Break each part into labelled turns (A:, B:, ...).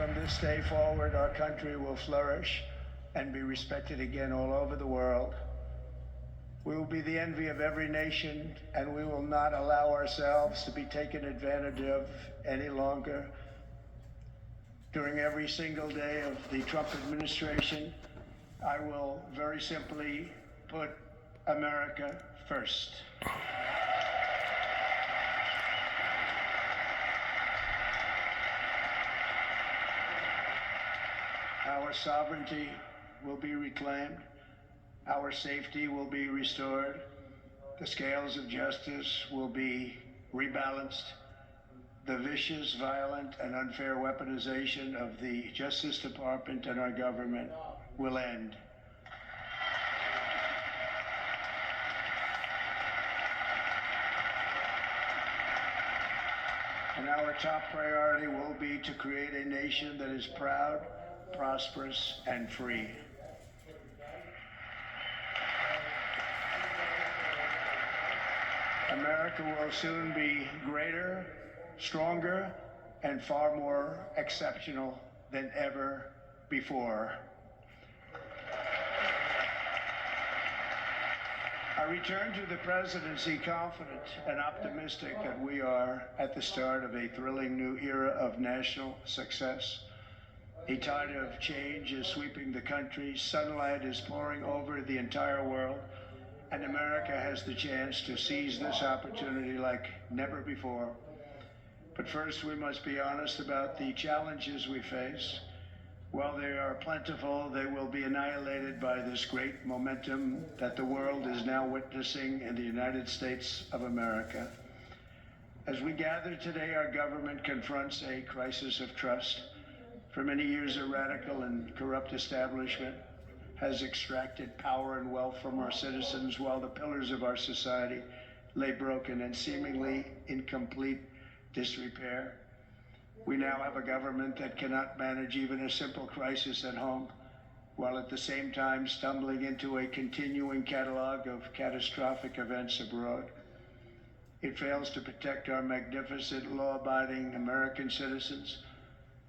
A: from this day forward, our country will flourish and be respected again all over the world. We will be the envy of every nation, and we will not allow ourselves to be taken advantage of any longer. During every single day of the Trump administration, I will very simply put America first. Our sovereignty will be reclaimed. Our safety will be restored. The scales of justice will be rebalanced. The vicious, violent, and unfair weaponization of the Justice Department and our government will end. And our top priority will be to create a nation that is proud, prosperous, and free. America will soon be greater, stronger, and far more exceptional than ever before. I return to the presidency confident and optimistic that we are at the start of a thrilling new era of national success. A tide of change is sweeping the country, sunlight is pouring over the entire world, and America has the chance to seize this opportunity like never before. But first, we must be honest about the challenges we face. While they are plentiful, they will be annihilated by this great momentum that the world is now witnessing in the United States of America. As we gather today, our government confronts a crisis of trust. For many years, a radical and corrupt establishment has extracted power and wealth from our citizens while the pillars of our society lay broken and seemingly in complete disrepair. We now have a government that cannot manage even a simple crisis at home, while at the same time stumbling into a continuing catalog of catastrophic events abroad. It fails to protect our magnificent, law-abiding American citizens,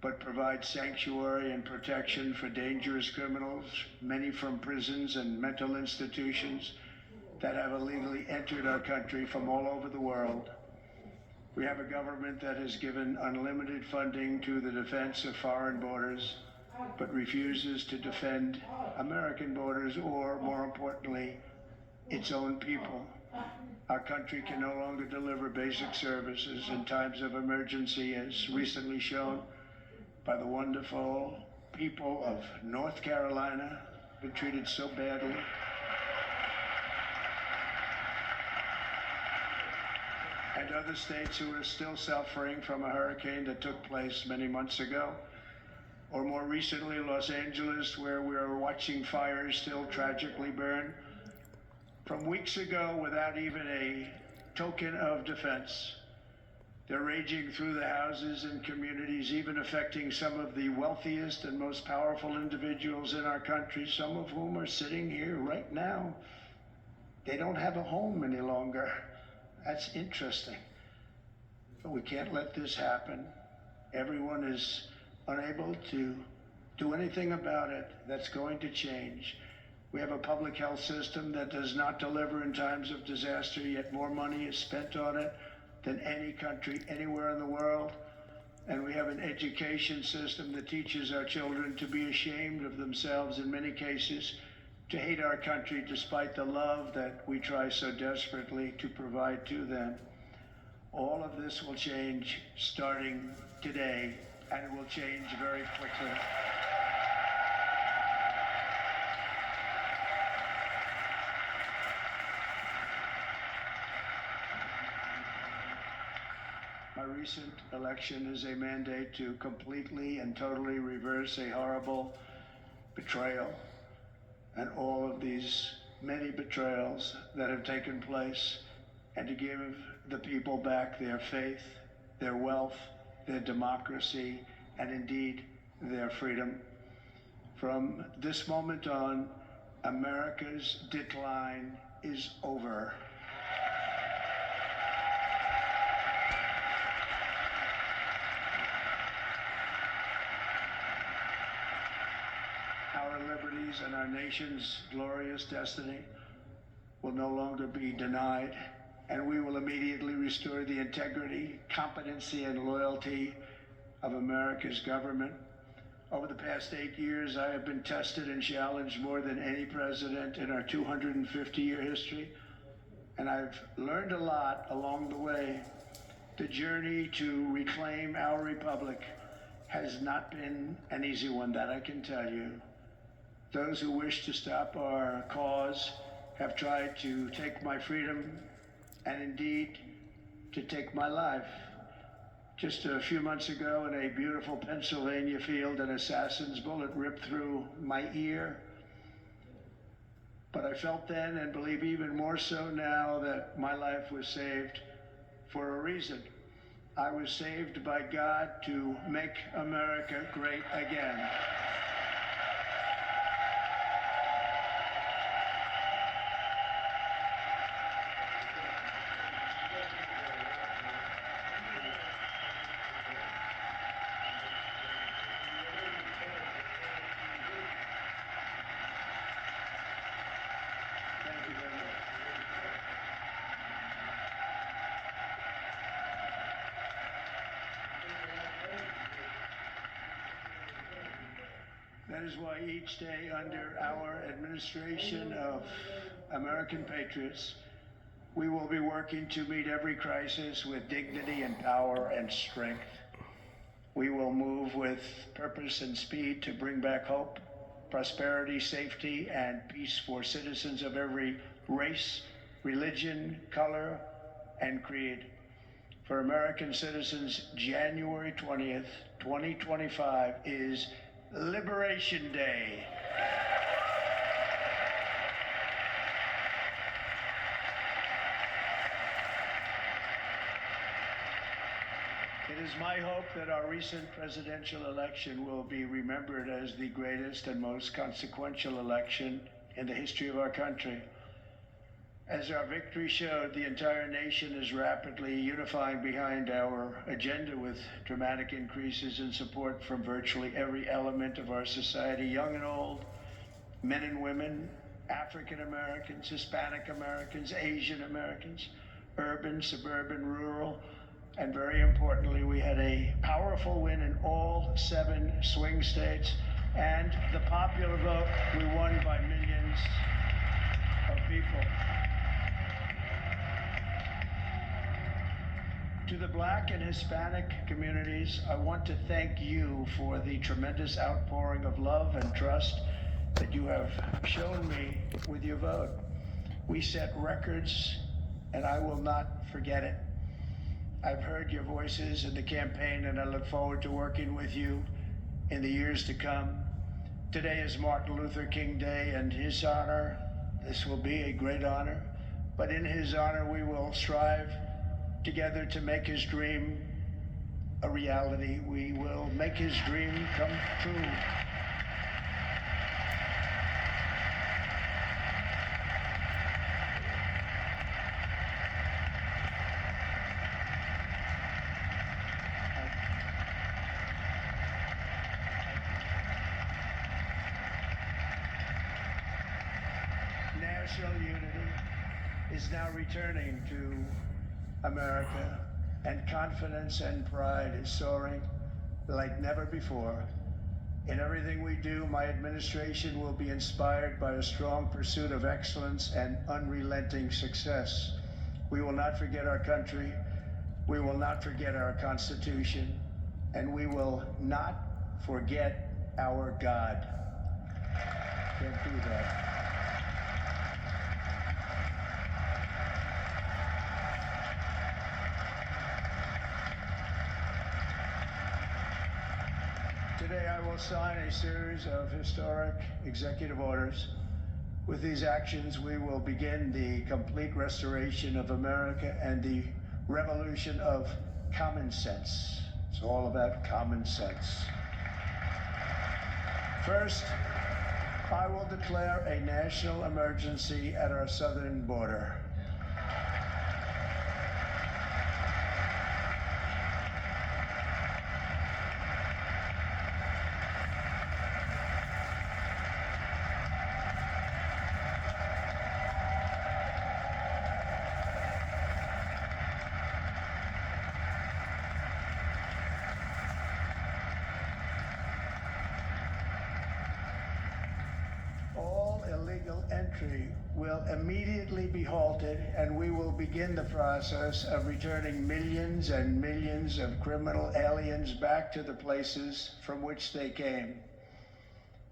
A: but provides sanctuary and protection for dangerous criminals, many from prisons and mental institutions that have illegally entered our country from all over the world. We have a government that has given unlimited funding to the defense of foreign borders, but refuses to defend American borders or, more importantly, its own people. Our country can no longer deliver basic services in times of emergency, as recently shown by the wonderful people of North Carolina, been treated so badly. And other states who are still suffering from a hurricane that took place many months ago. Or more recently, Los Angeles, where we are watching fires still tragically burn from weeks ago without even a token of defense. They're raging through the houses and communities, even affecting some of the wealthiest and most powerful individuals in our country, some of whom are sitting here right now. They don't have a home any longer. That's interesting. But we can't let this happen. Everyone is unable to do anything about it. That's going to change. We have a public health system that does not deliver in times of disaster, yet more money is spent on it than any country anywhere in the world. And we have an education system that teaches our children to be ashamed of themselves in many cases, to hate our country despite the love that we try so desperately to provide to them. All of this will change starting today, and it will change very quickly. My recent election is a mandate to completely and totally reverse a horrible betrayal and all of these many betrayals that have taken place, and to give the people back their faith, their wealth, their democracy, and indeed their freedom. From this moment on, America's decline is over. liberties and our nation's glorious destiny will no longer be denied, and we will immediately restore the integrity, competency, and loyalty of America's government. Over the past 8 years, I have been tested and challenged more than any president in our 250-year history, and I've learned a lot along the way. The journey to reclaim our republic has not been an easy one, that I can tell you. Those who wish to stop our cause have tried to take my freedom and indeed to take my life. Just a few months ago in a beautiful Pennsylvania field, an assassin's bullet ripped through my ear. But I felt then, and believe even more so now, that my life was saved for a reason. I was saved by God to make America great again. Thank you very much. That is why each day under our administration of American patriots, we will be working to meet every crisis with dignity and power and strength. We will move with purpose and speed to bring back hope, prosperity, safety, and peace for citizens of every race, religion, color, and creed. For American citizens, January 20th, 2025 is Liberation Day. It is my hope that our recent presidential election will be remembered as the greatest and most consequential election in the history of our country. As our victory showed, the entire nation is rapidly unifying behind our agenda with dramatic increases in support from virtually every element of our society, young and old, men and women, African Americans, Hispanic Americans, Asian Americans, urban, suburban, rural, and very importantly, we had a powerful win in all 7 swing states, and the popular vote, we won by millions of people. To the Black and Hispanic communities, I want to thank you for the tremendous outpouring of love and trust that you have shown me with your vote. We set records, and I will not forget it. I've heard your voices in the campaign, and I look forward to working with you in the years to come. Today is Martin Luther King Day, and his honor, this will be a great honor, but in his honor we will strive together to make his dream a reality. We will make his dream come true. National unity is now returning to America, and confidence and pride is soaring like never before. In everything we do, my administration will be inspired by a strong pursuit of excellence and unrelenting success. We will not forget our country, we will not forget our Constitution, and we will not forget our God. Can't do that. Today I will sign a series of historic executive orders. With these actions, we will begin the complete restoration of America and the revolution of common sense. It's all about common sense. First, I will declare a national emergency at our southern border. illegal entry will immediately be halted, and we will begin the process of returning millions and millions of criminal aliens back to the places from which they came.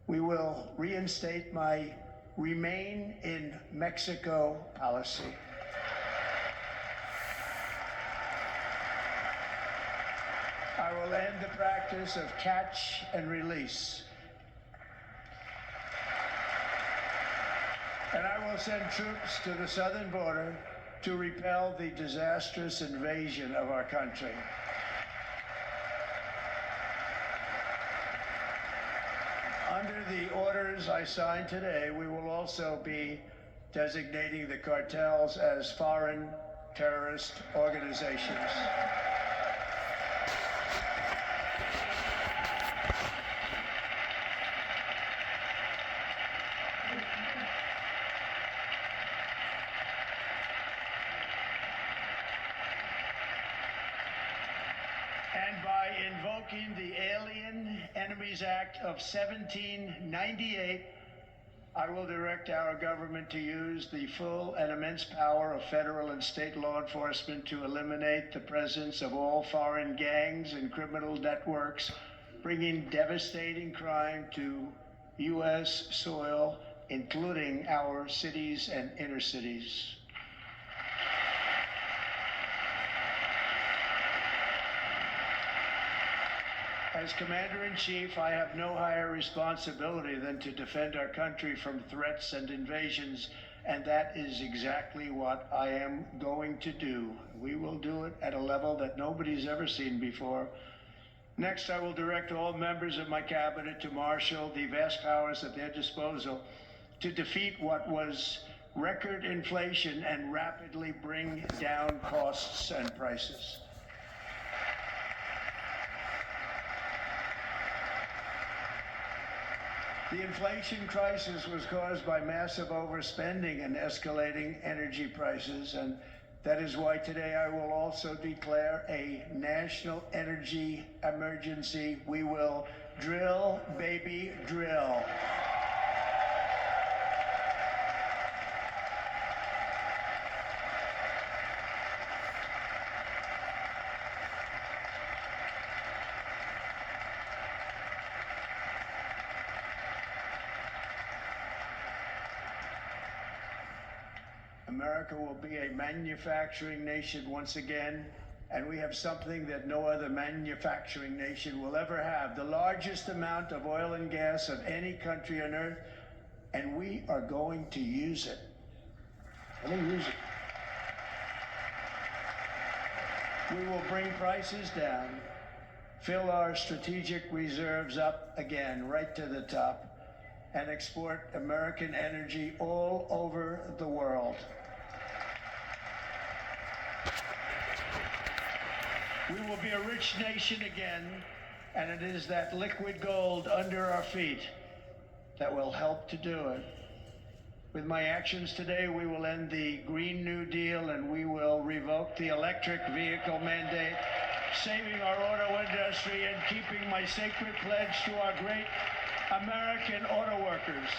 A: We will reinstate my Remain in Mexico policy. I will end the practice of catch and release. And I will send troops to the southern border to repel the disastrous invasion of our country. Under the orders I signed today, we will also be designating the cartels as foreign terrorist organizations. And by invoking the Alien Enemies Act of 1798, I will direct our government to use the full and immense power of federal and state law enforcement to eliminate the presence of all foreign gangs and criminal networks, bringing devastating crime to U.S. soil, including our cities and inner cities. As Commander-in-Chief, I have no higher responsibility than to defend our country from threats and invasions, and that is exactly what I am going to do. We will do it at a level that nobody's ever seen before. Next, I will direct all members of my cabinet to marshal the vast powers at their disposal to defeat what was record inflation and rapidly bring down costs and prices. The inflation crisis was caused by massive overspending and escalating energy prices, and that is why today I will also declare a national energy emergency. We will drill, baby, drill. America will be a manufacturing nation once again, and we have something that no other manufacturing nation will ever have, the largest amount of oil and gas of any country on earth, and we are going to use it. We will bring prices down, fill our strategic reserves up again, right to the top, and export American energy all over the world. We will be a rich nation again, and it is that liquid gold under our feet that will help to do it. With my actions today, we will end the Green New Deal, and we will revoke the electric vehicle mandate, saving our auto industry and keeping my sacred pledge to our great American auto workers.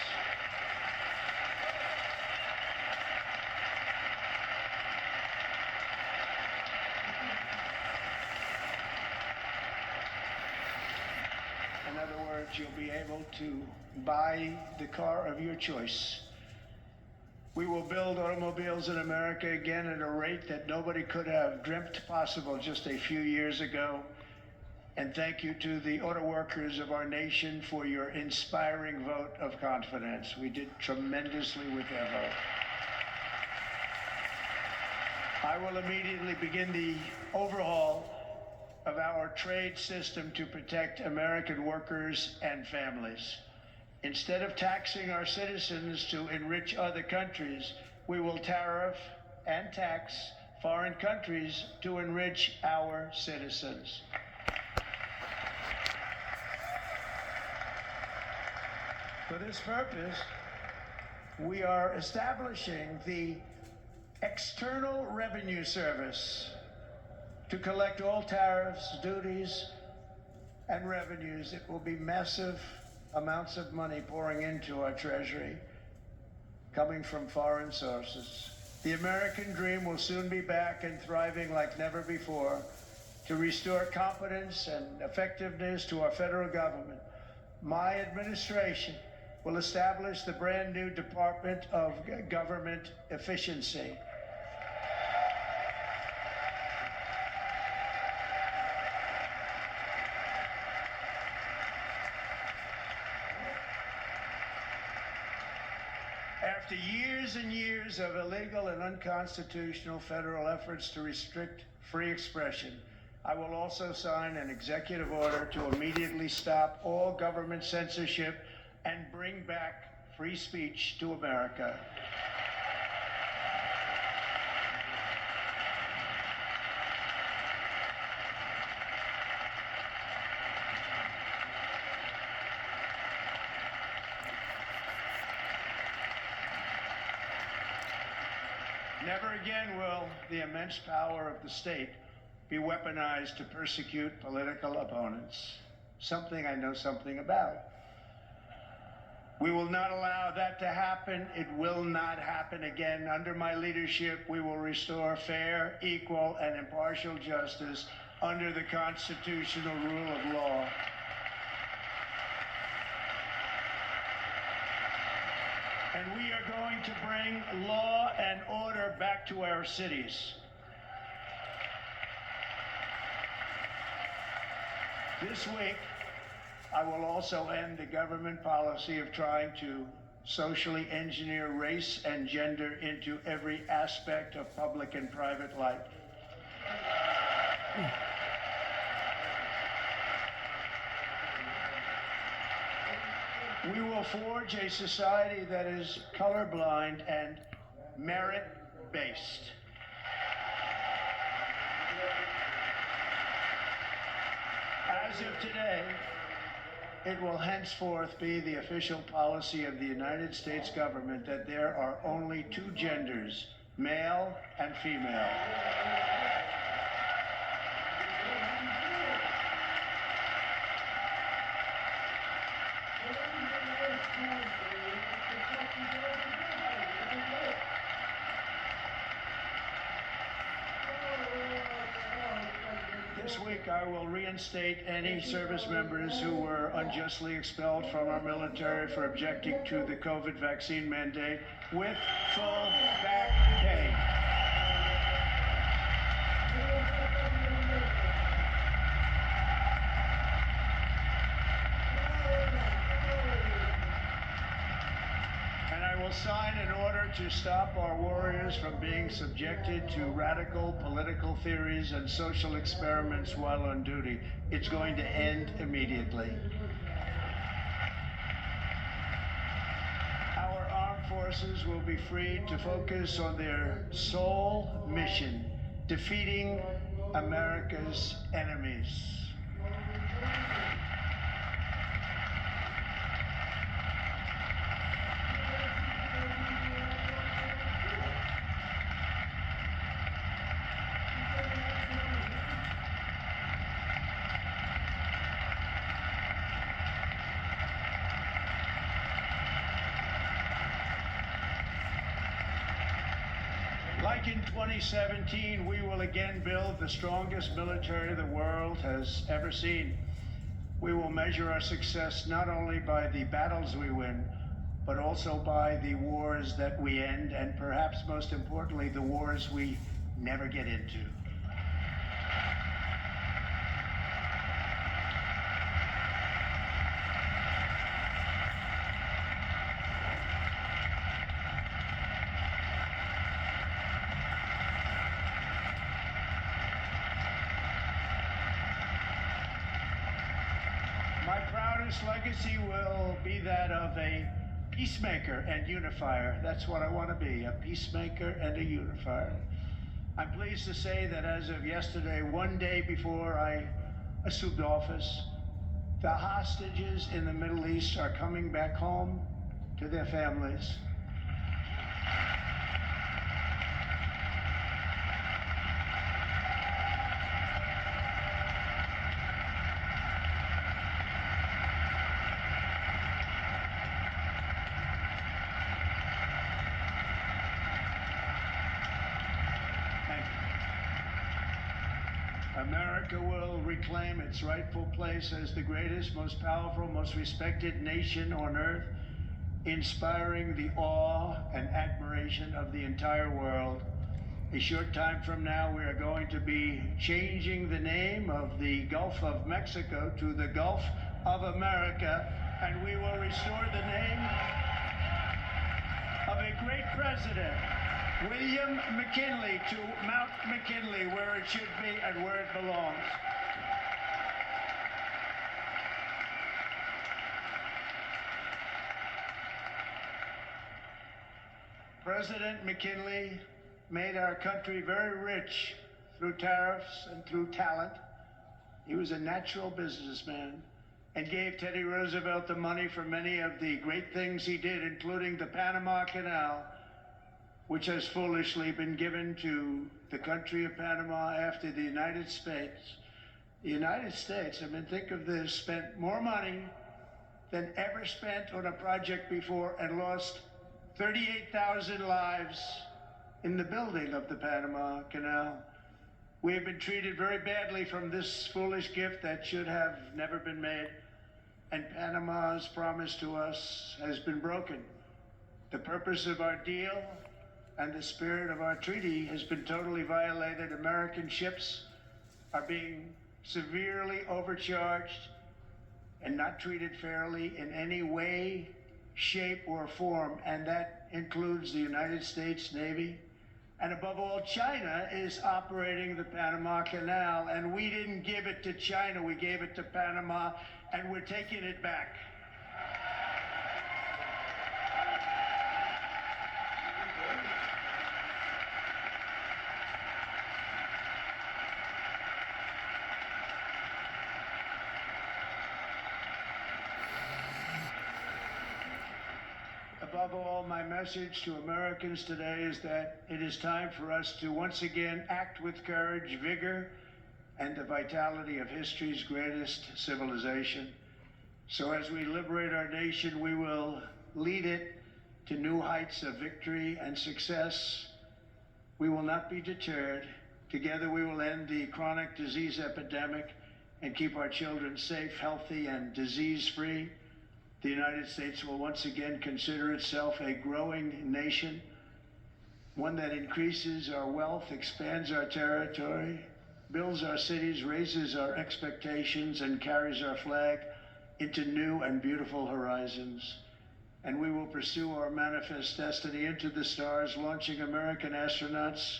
A: In other words, you'll be able to buy the car of your choice. We will build automobiles in America again at a rate that nobody could have dreamt possible just a few years ago. And thank you to the auto workers of our nation for your inspiring vote of confidence. We did tremendously with their vote. I will immediately begin the overhaul of our trade system to protect American workers and families. Instead of taxing our citizens to enrich other countries, we will tariff and tax foreign countries to enrich our citizens. For this purpose, we are establishing the External Revenue Service to collect all tariffs, duties, and revenues. It will be massive amounts of money pouring into our treasury. coming from foreign sources. The American dream will soon be back and thriving like never before. To restore competence and effectiveness to our federal government, my administration will establish the brand new Department of Government Efficiency. After years and years of illegal and unconstitutional federal efforts to restrict free expression, I will also sign an executive order to immediately stop all government censorship and bring back free speech to America. Never again will the immense power of the state be weaponized to persecute political opponents, something I know something about. We will not allow that to happen. It will not happen again. Under my leadership, we will restore fair, equal, and impartial justice under the constitutional rule of law. And we are going to bring law and order back to our cities. This week, I will also end the government policy of trying to socially engineer race and gender into every aspect of public and private life. We will forge a society that is colorblind and merit-based. As of today, it will henceforth be the official policy of the United States government that there are only two genders, male and female. This week, I will reinstate any service members who were unjustly expelled from our military for objecting to the COVID vaccine mandate with full back pay. And I will sign an order to stop our warriors from being subjected to radical political theories and social experiments while on duty. It's going to end immediately. Our armed forces will be freed to focus on their sole mission, defeating America's enemies. Like in 2017, we will again build the strongest military the world has ever seen. We will measure our success not only by the battles we win, but also by the wars that we end, and perhaps most importantly, the wars we never get into. My proudest legacy will be that of a peacemaker and unifier. That's what I want to be, a peacemaker and a unifier. I'm pleased to say that as of yesterday, one day before I assumed office, the hostages in the Middle East are coming back home to their families. America will reclaim its rightful place as the greatest, most powerful, most respected nation on earth, inspiring the awe and admiration of the entire world. A short time from now, we are going to be changing the name of the Gulf of Mexico to the Gulf of America, and we will restore the name of a great president, William McKinley, to Mount McKinley, where it should be and where it belongs. President McKinley made our country very rich through tariffs and through talent. He was a natural businessman and gave Teddy Roosevelt the money for many of the great things he did, including the Panama Canal, which has foolishly been given to the country of Panama after the United States. The United States, I mean, think of this, spent more money than ever spent on a project before and lost 38,000 lives in the building of the Panama Canal. We have been treated very badly from this foolish gift that should have never been made, and Panama's promise to us has been broken. The purpose of our deal and the spirit of our treaty has been totally violated. American ships are being severely overcharged and not treated fairly in any way, shape, or form, and that includes the United States Navy. And above all, China is operating the Panama Canal, and we didn't give it to China, we gave it to Panama, and we're taking it back. Above all, my message to Americans today is that it is time for us to once again act with courage, vigor, and the vitality of history's greatest civilization. So as we liberate our nation, we will lead it to new heights of victory and success. We will not be deterred. Together we will end the chronic disease epidemic and keep our children safe, healthy, and disease-free. The United States will once again consider itself a growing nation, one that increases our wealth, expands our territory, builds our cities, raises our expectations, and carries our flag into new and beautiful horizons. And we will pursue our manifest destiny into the stars, launching American astronauts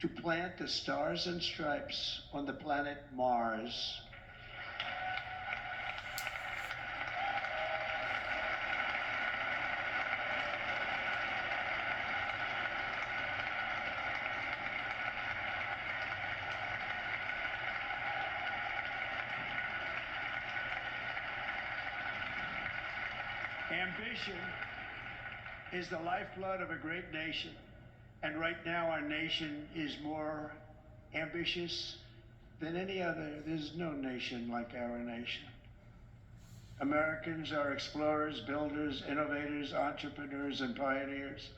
A: to plant the stars and stripes on the planet Mars. Ambition is the lifeblood of a great nation, and right now our nation is more ambitious than any other. There's no nation like our nation. Americans are explorers, builders, innovators, entrepreneurs, and pioneers.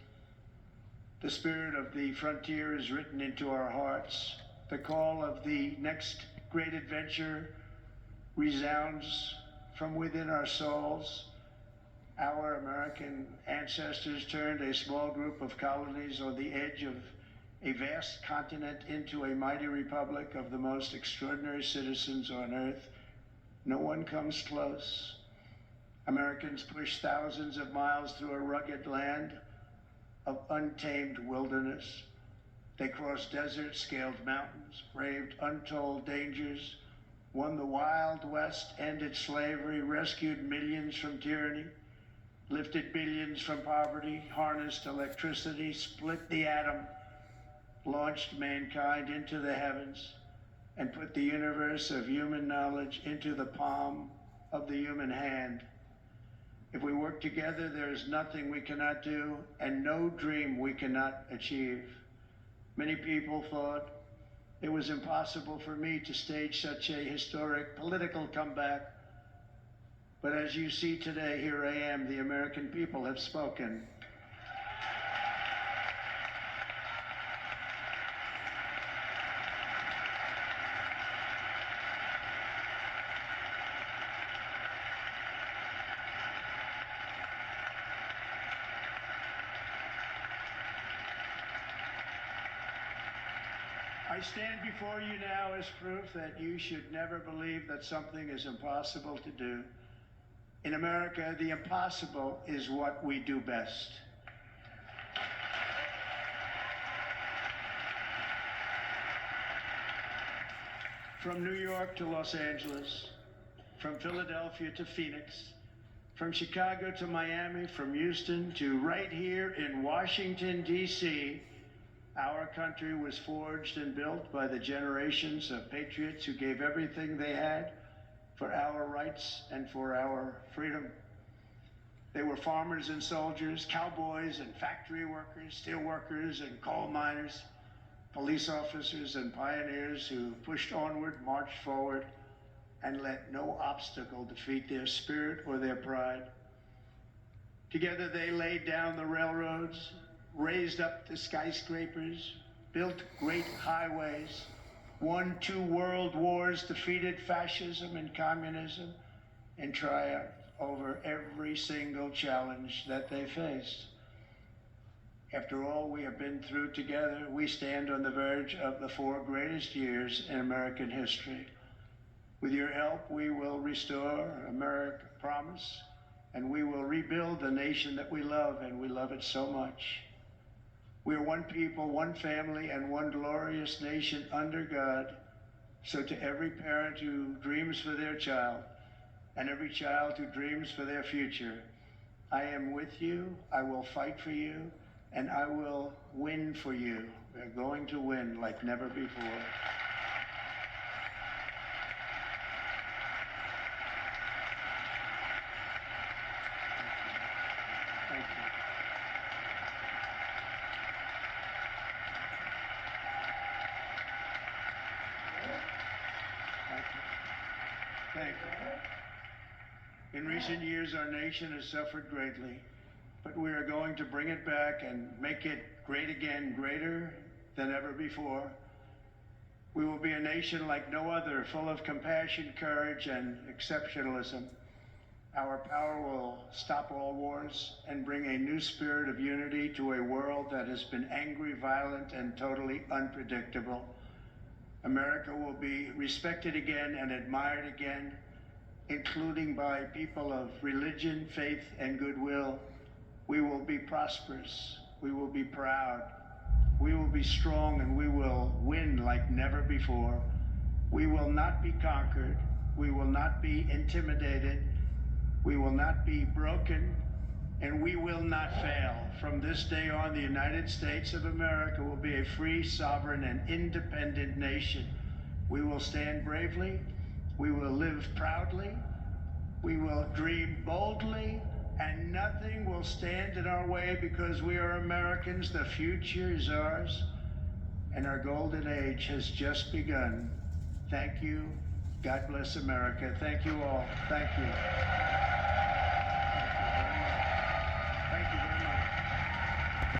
A: The spirit of the frontier is written into our hearts. The call of the next great adventure resounds from within our souls. Our American ancestors turned a small group of colonies on the edge of a vast continent into a mighty republic of the most extraordinary citizens on earth. No one comes close. Americans pushed thousands of miles through a rugged land of untamed wilderness. They crossed deserts, scaled mountains, braved untold dangers, won the Wild West, ended slavery, rescued millions from tyranny, lifted billions from poverty, harnessed electricity, split the atom, launched mankind into the heavens, and put the universe of human knowledge into the palm of the human hand. If we work together, there is nothing we cannot do and no dream we cannot achieve. Many people thought it was impossible for me to stage such a historic political comeback. But as you see today, here I am. The American people have spoken. I stand before you now as proof that you should never believe that something is impossible to do. In America, the impossible is what we do best. From New York to Los Angeles, from Philadelphia to Phoenix, from Chicago to Miami, from Houston to right here in Washington, D.C., our country was forged and built by the generations of patriots who gave everything they had for our rights and for our freedom. They were farmers and soldiers, cowboys and factory workers, steel workers and coal miners, police officers and pioneers who pushed onward, marched forward, and let no obstacle defeat their spirit or their pride. Together they laid down the railroads, raised up the skyscrapers, built great highways, won 2 world wars, defeated fascism and communism, and triumphed over every single challenge that they faced. After all we have been through together, we stand on the verge of the 4 greatest years in American history. With your help, we will restore America's promise, and we will rebuild the nation that we love, and we love it so much. We are one people, one family, and one glorious nation under God. So to every parent who dreams for their child, and every child who dreams for their future, I am with you, I will fight for you, and I will win for you. We're going to win like never before. Thank you. Thank you. In recent years, our nation has suffered greatly, but we are going to bring it back and make it great again, greater than ever before. We will be a nation like no other, full of compassion, courage, and exceptionalism. Our power will stop all wars and bring a new spirit of unity to a world that has been angry, violent, and totally unpredictable. America will be respected again and admired again, including by people of religion, faith, and goodwill. We will be prosperous. We will be proud. We will be strong, and we will win like never before. We will not be conquered. We will not be intimidated. We will not be broken, and we will not fail. From this day on, the United States of America will be a free, sovereign, and independent nation. We will stand bravely. We will live proudly. We will dream boldly, and nothing will stand in our way because we are Americans. The future is ours, and our golden age has just begun. Thank you. God bless America. Thank you all. Thank you.